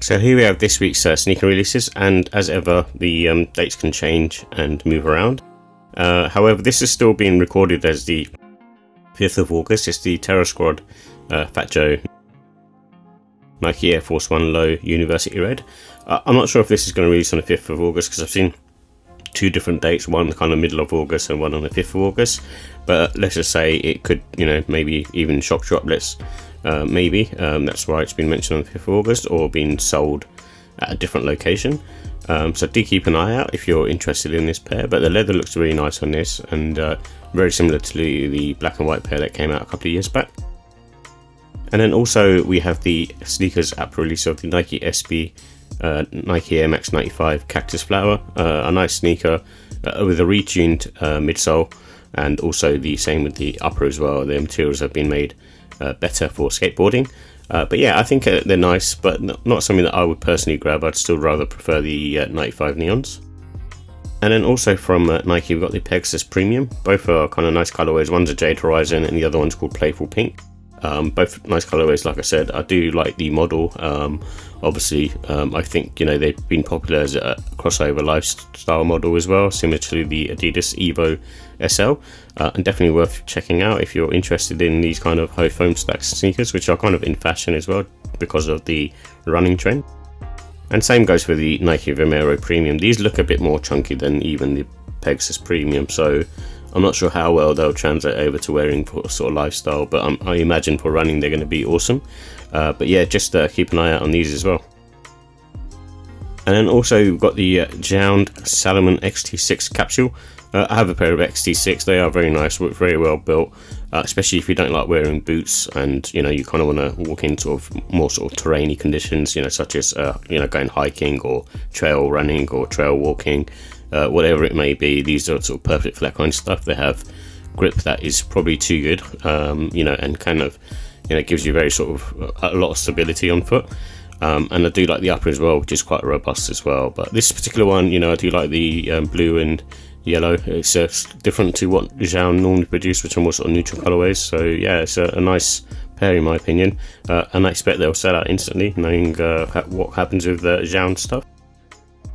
So here we have this week's sneaker releases, and as ever the dates can change and move around. However, this is still being recorded as the 5th of August. It's the Terror Squad Fat Joe Nike Air Force 1 Low University Red. I'm not sure if this is going to release on the 5th of August because I've seen two different dates, one kind of middle of August and one on the 5th of August. But let's just say it could, maybe even shop droplets. That's why it's been mentioned on the 5th of August or been sold at a different location. So do keep an eye out if you're interested in this pair, but the leather looks really nice on this, and very similar to the black and white pair that came out a couple of years back. And then also we have the sneakers app release of the Nike SB Nike Air Max 95 Cactus Flower, a nice sneaker with a retuned midsole, and also the same with the upper as well. The materials have been made better for skateboarding. But yeah, I think they're nice, but not something that I would personally grab. I'd still rather prefer the 95 neons. And then also from Nike, we've got the Pegasus Premium. Both are kind of nice colorways. One's a Jade Horizon and the other one's called Playful Pink. Both nice colorways, like I said. I do like the model. Obviously, I think they've been popular as a crossover lifestyle model as well, similar to the Adidas Evo SL, and definitely worth checking out if you're interested in these kind of high foam stack sneakers, which are kind of in fashion as well because of the running trend. And same goes for the Nike Vomero Premium. These look a bit more chunky than even the Pegasus Premium, so I'm not sure how well they'll translate over to wearing for sort of lifestyle, but I imagine for running they're going to be awesome. But yeah, just keep an eye out on these as well. And then also we've got the JJJound Salomon XT6 capsule. I have a pair of XT6. They are very nice, very well built, especially if you don't like wearing boots and you kind of want to walk in sort of more sort of terrainy conditions, such as going hiking or trail running or trail walking, whatever it may be. These are sort of perfect for that kind of stuff. They have grip that is probably too good, and kind of gives you very sort of a lot of stability on foot. And I do like the upper as well, which is quite robust as well. But this particular one, I do like the blue and yellow. It's different to what JJJound normally produce, which are more sort of neutral colorways. So yeah, it's a nice pair in my opinion, and I expect they'll sell out instantly, knowing what happens with the JJJound stuff.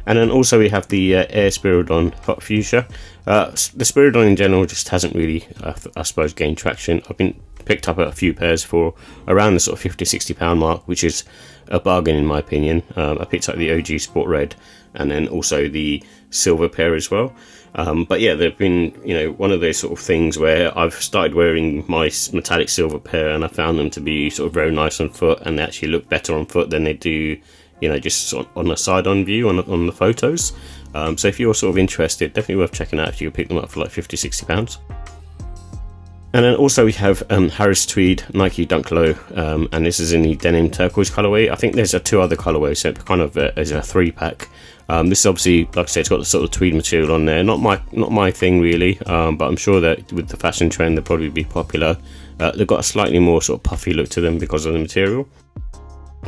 And then also we have the Air Spiriton Hot Fuchsia. The Spiridon in general just hasn't really, I suppose, gained traction. I've been picked up a few pairs for around the sort of £50–60 mark, which is a bargain in my opinion. I picked up the OG Sport Red and then also the silver pair as well. But yeah, they've been one of those sort of things where I've started wearing my metallic silver pair and I found them to be sort of very nice on foot, and they actually look better on foot than they do just sort of on a side-on view on the photos. So if you're sort of interested, definitely worth checking out if you can pick them up for like £50–60. And then also we have Harris Tweed Nike Dunlow, and this is in the Denim Turquoise colorway. I think there's two other colorways, so it kind of is a 3-pack. This is obviously, like I said, it's got the sort of tweed material on there. Not my thing really, but I'm sure that with the fashion trend they'll probably be popular. They've got a slightly more sort of puffy look to them because of the material.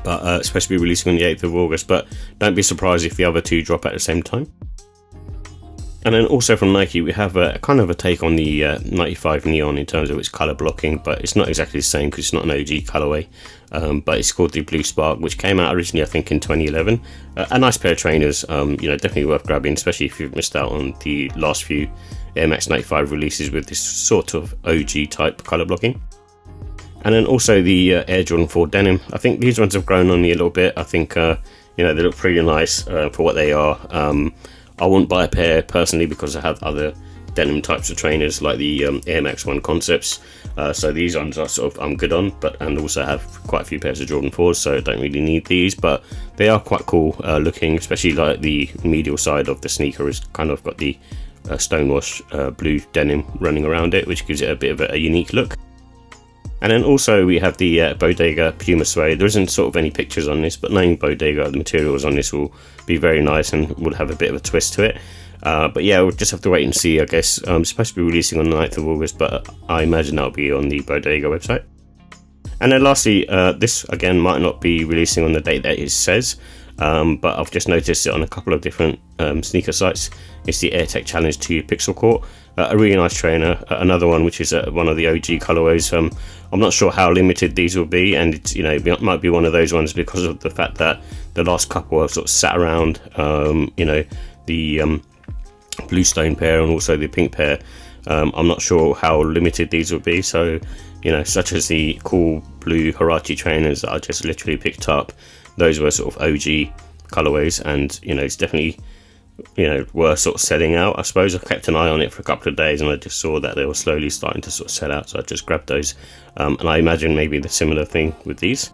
But it's supposed to be releasing on the 8th of August, but don't be surprised if the other two drop at the same time. And then also from Nike we have a kind of a take on the 95 Neon in terms of its colour blocking, but it's not exactly the same because it's not an OG colourway. But it's called the Blue Spark, which came out originally I think in 2011. A nice pair of trainers, definitely worth grabbing, especially if you've missed out on the last few Air Max 95 releases with this sort of OG type colour blocking. And then also the Air Jordan 4 Denim. I think these ones have grown on me a little bit. I think they look pretty nice for what they are. I wouldn't buy a pair personally because I have other denim types of trainers like the Air Max 1 Concepts. So these ones are sort of I'm good on, and also have quite a few pairs of Jordan 4s, so I don't really need these. But they are quite cool looking, especially like the medial side of the sneaker has kind of got the stonewash blue denim running around it, which gives it a bit of a unique look. And then also we have the Bodega Puma Suede. There isn't sort of any pictures on this, but knowing Bodega, the materials on this will be very nice and will have a bit of a twist to it. But yeah, we'll just have to wait and see, I guess. It's supposed to be releasing on the 9th of August, but I imagine that'll be on the Bodega website. And then lastly, this again might not be releasing on the date that it says, but I've just noticed it on a couple of different sneaker sites. It's the AirTech Challenge 2 Pixel Court, a really nice trainer. Another one which is one of the OG colorways. I'm not sure how limited these will be, and it's, you know, it might be one of those ones because of the fact that the last couple have sort of sat around. You know, the blue stone pair and also the pink pair. I'm not sure how limited these will be. So, you know, such as the cool blue Huarache trainers that I just literally picked up, those were sort of OG colorways, and you know, it's definitely, you know, were sort of selling out. I suppose I kept an eye on it for a couple of days and I just saw that they were slowly starting to sort of sell out, so I just grabbed those. And I imagine maybe the similar thing with these.